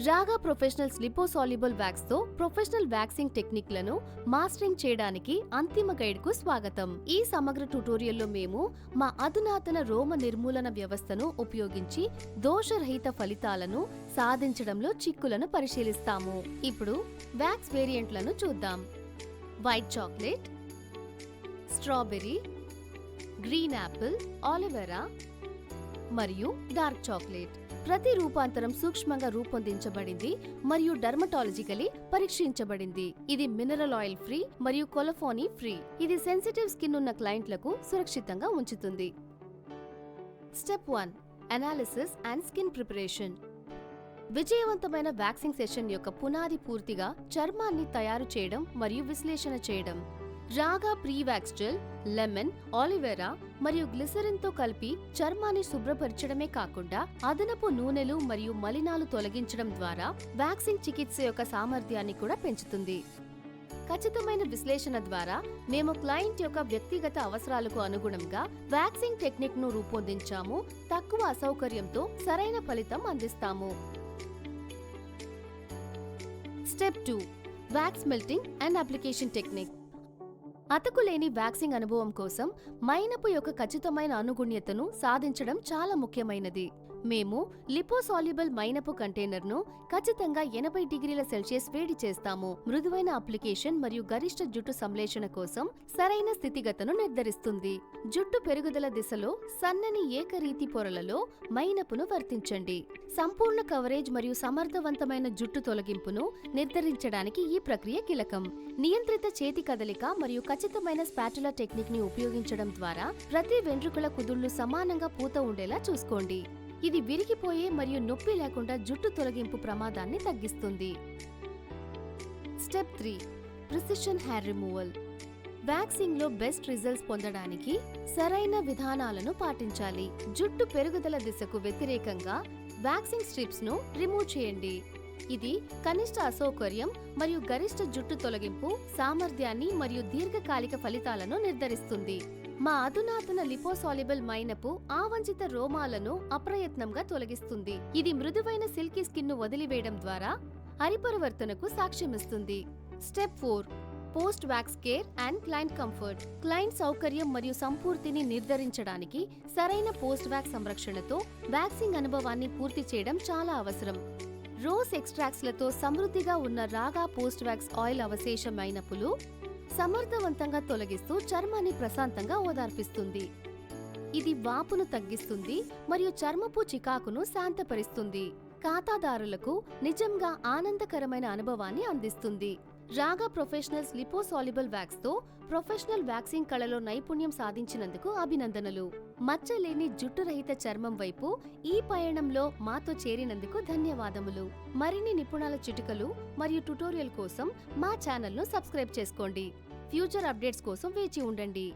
రాగా professionals లిపోసాల్యుబుల్ wax తో professional waxing టెక్నిక్లను mastering చేయడానికి అంతిమ గైడ్ కు స్వాగతం. ఈ సమగ్ర ట్యుటోరియల్లో మేము మా అధునాతన రోమ నిర్మూలన వ్యవస్థను ఉపయోగించి దోషరహిత ఫలితాలను సాధించడంలో చిక్కులను పరిశీలిస్తాము. ఇప్పుడు వ్యాక్స్ వేరియంట్లను చూద్దాం. White chocolate, strawberry, green apple, aloe vera మరియు డార్క్ చాక్లెట్. ప్రతి రూపాంతరం సూక్ష్మంగా రూపొందించబడింది మరియు డర్మటాలజికలీ పరీక్షించబడింది. ఇది మినరల్ ఆయిల్ ఫ్రీ మరియు కొలఫోనీ ఫ్రీ. ఇది సెన్సిటివ్ స్కిన్ ఉన్న క్లయింట్లకు సురక్షితంగా ఉంచుతుంది. Step 1. Analysis and skin preparation. విజయవంతమైన వ్యాక్సింగ్ సెషన్ యొక్క పునాది పూర్తిగా చర్మాన్ని తయారు చేయడం మరియు విశ్లేషణ చేయడం. రాగా ప్రీవాక్స్ జెల్, లెమన్, ఆలివెరా మరియు గ్లిసరిన్ తో కలిపి చర్మాన్ని శుభ్రపరచడమే కాకుండా అదనపు నూనెలు మరియు మలినాలు తొలగించడం ద్వారా వ్యాక్సింగ్ చికిత్స యొక్క సామర్థ్యాన్ని కూడా పెంచుతుంది. ఖచ్చితమైన విశ్లేషణ ద్వారా మేము క్లయింట్ యొక్క వ్యక్తిగత అవసరాలకు అనుగుణంగా వ్యాక్సింగ్ టెక్నిక్ ను రూపొందించాము. తక్కువ అసౌకర్యంతో సరైన ఫలితం అందిస్తాము. Step 2. Wax melting and application technique. అతుకులేని వ్యాక్సింగ్ అనుభవం కోసం మైనపు యొక్క ఖచ్చితమైన అనుగుణ్యతను సాధించడం చాలా ముఖ్యమైనది. మేము లిపోసాల్యుబుల్ మైనపు కంటైనర్ను ఖచ్చితంగా 80 డిగ్రీల సెల్సియస్ వేడి చేస్తాము. మృదువైన అప్లికేషన్ మరియు గరిష్ట జుట్టు సంశ్లేషణ కోసం సరైన స్థితిగతను నిర్ధారిస్తుంది. జుట్టు పెరుగుదల దిశలో సన్నని ఏకరీతి పొరలలో మైనపును వర్తించండి. సంపూర్ణ కవరేజ్ మరియు సమర్థవంతమైన జుట్టు తొలగింపును నిర్ధారించడానికి ఈ ప్రక్రియ కీలకం. నియంత్రిత చేతి కదలిక మరియు ఖచ్చితమైన స్పాటులా టెక్నిక్ ని ఉపయోగించడం ద్వారా ప్రతి వెంట్రుకల కుదుళ్లు సమానంగా పూత ఉండేలా చూసుకోండి. ఇది విరిగిపోయే మరియు నొప్పి లేకుండా జుట్టు తొలగింపు ప్రమాదాన్ని తగ్గిస్తుంది. Step 3. Precision hair removal. Waxing లో బెస్ట్ రిజల్ట్స్ పొందడానికి సరైన విధానాలను పాటించాలి. జుట్టు పెరుగుదల దిశకు వ్యతిరేకంగా వ్యాక్సింగ్ స్ట్రిప్స్ ను రిమూవ్ చేయండి. ఇది కనిష్ట అసౌకర్యం మరియు గరిష్ట జుట్టు తొలగింపు సామర్థ్యాన్ని మరియు దీర్ఘకాలిక ఫలితాలను నిర్ధారిస్తుంది. మా అధునాతన లిపోసాల్యుబుల్ మైనపు ఆవంచిత రోమాలను అప్రయత్నంగా తొలగిస్తుంది. ఇది మృదువైన సిల్కీ స్కిన్ ను వదిలివేయడం ద్వారా హరిపరివర్తనకు సాక్ష్యమిస్తుంది. Step 4. Post wax care and client comfort. Client సౌకర్యం మరియు సంపూర్తిని నిర్ధారించడానికి సరైన పోస్ట్ వ్యాక్స్ సంరక్షణతో వ్యాక్సింగ్ అనుభవాన్ని పూర్తి చేయడం చాలా అవసరం. రోజ్ ఎక్స్ట్రాక్ట్స్ లతో సమృద్ధిగా ఉన్న రాగా పోస్ట్ వ్యాక్స్ ఆయిల్ అవశేష మైనపులు సమర్థవంతంగా తొలగిస్తూ చర్మాన్ని ప్రశాంతంగా ఓదార్పిస్తుంది. ఇది వాపును తగ్గిస్తుంది మరియు చర్మపు చికాకును శాంతపరుస్తుంది. ఖాతాదారులకు నిజంగా ఆనందకరమైన అనుభవాన్ని అందిస్తుంది. రాగా ప్రొఫెషనల్స్ లిపోసాల్యుబుల్ వ్యాక్స్ తో ప్రొఫెషనల్ వ్యాక్సింగ్ కళలో నైపుణ్యం సాధించినందుకు అభినందనలు. మచ్చలేని జుట్టు రహిత చర్మం వైపు ఈ పయనంలో మాతో చేరినందుకు ధన్యవాదములు. మరిన్ని నిపుణాల చిటికలు మరియు ట్యుటోరియల్ కోసం మా ఛానల్ను సబ్స్క్రైబ్ చేసుకోండి. ఫ్యూచర్ అప్డేట్స్ కోసం వేచి ఉండండి.